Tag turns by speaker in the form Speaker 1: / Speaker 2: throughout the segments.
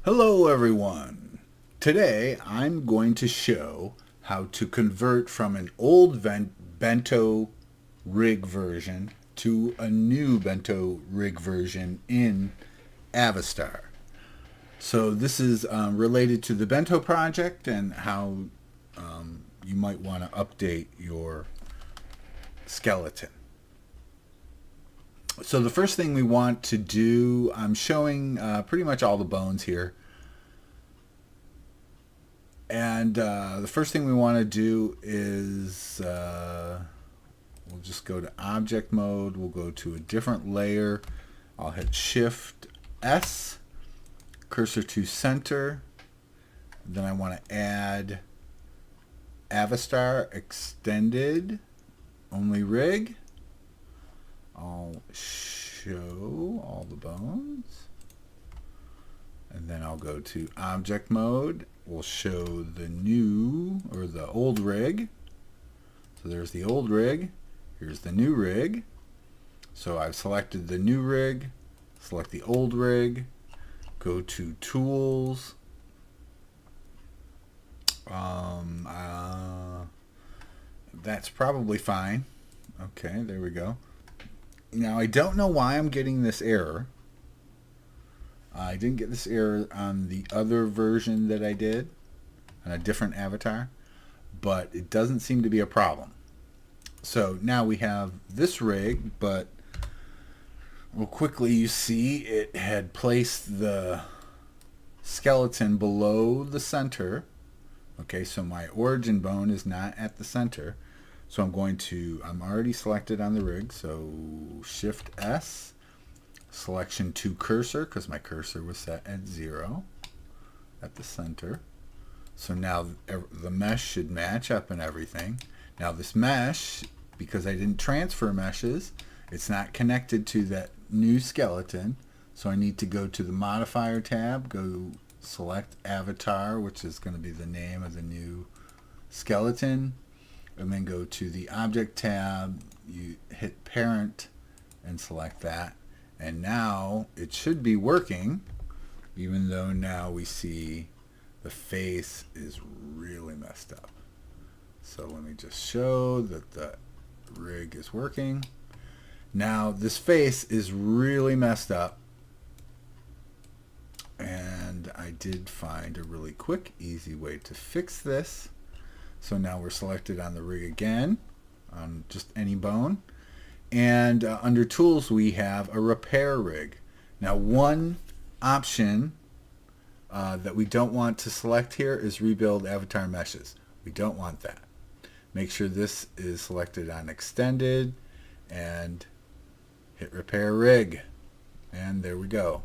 Speaker 1: Hello everyone! Today I'm going to show how to convert from an old Bento Rig version to a new Bento Rig version in Avastar. So this is related to the Bento project and how you might want to update your skeleton. So the first thing we want to do, I'm showing pretty much all the bones here. And the first thing we want to do is we'll just go to object mode. We'll go to a different layer. I'll hit Shift S, cursor to center. Then I want to add Avastar extended only rig. I'll show all the bones. And then I'll go to object mode. We'll show the new or the old rig. So there's the old rig. Here's the new rig. So I've selected the new rig. Select the old rig. Go to tools. That's probably fine. Okay, there we go. Now I don't know why I'm getting this error. I didn't get this error on the other version that I did on a different avatar, but it doesn't seem to be a problem. So now we have this rig, but real quickly you see it had placed the skeleton below the center. Okay, so my origin bone is not at the center. So I'm already selected on the rig, so Shift S, selection to cursor, because my cursor was set at 0 at the center. So now the mesh should match up and everything. Now this mesh, because I didn't transfer meshes, it's not connected to that new skeleton. So I need to go to the modifier tab, go select avatar, which is going to be the name of the new skeleton, and then go to the object tab, you hit parent and select that. And now it should be working, even though now we see the face is really messed up. So let me just show that the rig is working. Now this face is really messed up, and I did find a really quick, easy way to fix this. So now we're selected on the rig again, on just any bone. And under tools we have a repair rig. Now one option that we don't want to select here is rebuild avatar meshes. We don't want that. Make sure this is selected on extended and hit repair rig. And there we go.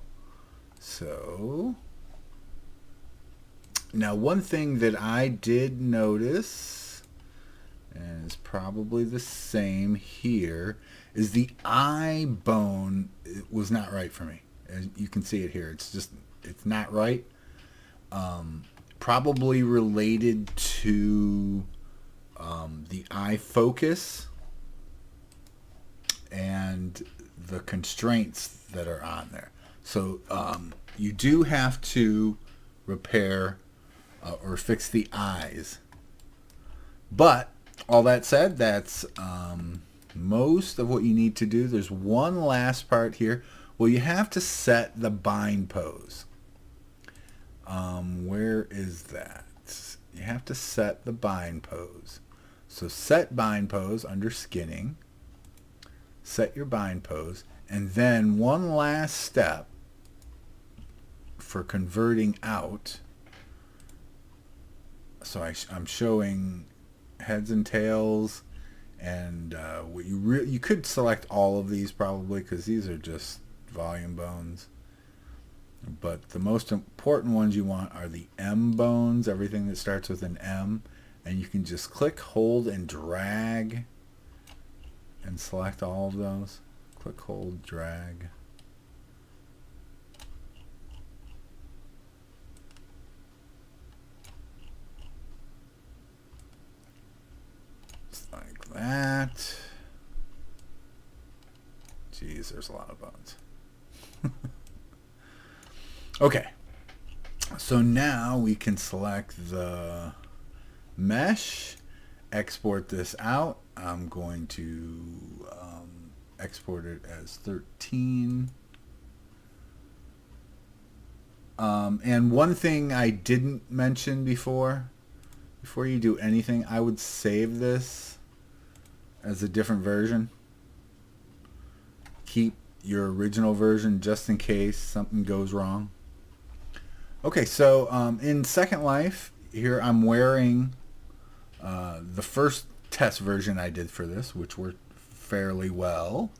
Speaker 1: So now one thing that I did notice, and it's probably the same here, is the eye bone was not right for me. As you can see it here, it's not right. Probably related to the eye focus and the constraints that are on there. So you do have to repair or fix the eyes. But all that said, that's most of what you need to do. There's one last part here. Well, you have to set the bind pose. Where is that? You have to set the bind pose. So set bind pose under skinning. Set your bind pose. And then one last step for converting out. So I'm showing heads and tails, and what you could select all of these probably, because these are just volume bones. But the most important ones you want are the M bones, everything that starts with an M, and you can just click, hold, and drag and select all of those. Click, hold, drag. Just like that. Jeez, there's a lot of bones. Okay. So now we can select the mesh, export this out. I'm going to export it as 13. And one thing I didn't mention before you do anything, I would save this as a different version. Keep your original version just in case something goes wrong. Okay, so in Second Life, here I'm wearing the first test version I did for this, which worked fairly well.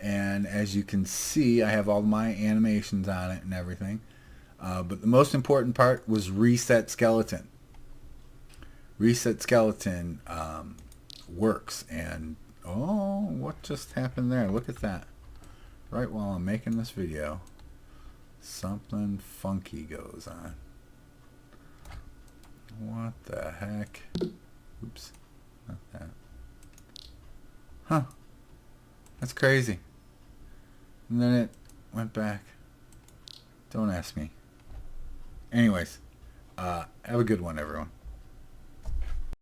Speaker 1: And as you can see, I have all my animations on it and everything. But the most important part was reset skeleton. Reset skeleton works. And oh, what just happened there? Look at that. Right while I'm making this video, something funky goes on. What the heck? Oops. Not that. Huh. That's crazy. And then it went back. Don't ask me. Anyways, have a good one, everyone.